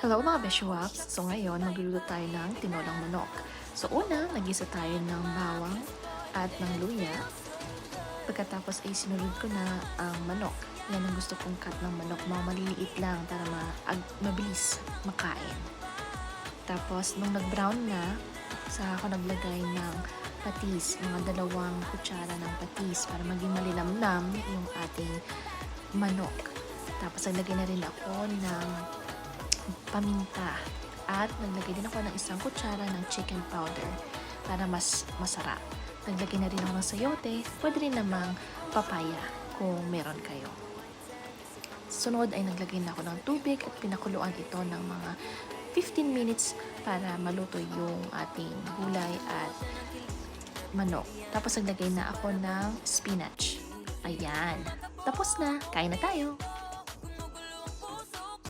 Hello mga Beshuaps! So ngayon, magluluto tayo ng tinolang manok. So una, nagisa tayo ng bawang at ng luya. Pagkatapos ay sinulod ko na ang manok. Yan ang gusto kong cut ng manok. Mga maliliit lang para mabilis makain. Tapos nung nag-brown na, saka ako naglagay ng patis. Mga 2 kutsara ng patis para maging malilamnam yung ating manok. Tapos naglagay na rin ako ng paminta at naglagay din ako ng 1 kutsara ng chicken powder para mas masarap. Naglagay na rin ako ng sayote, pwede rin namang papaya kung meron kayo. Sunod ay naglagay na ako ng tubig at pinakuluan ito ng mga 15 minutes para maluto yung ating gulay at manok. Tapos naglagay na ako ng spinach. Ayan, tapos na, kain na tayo!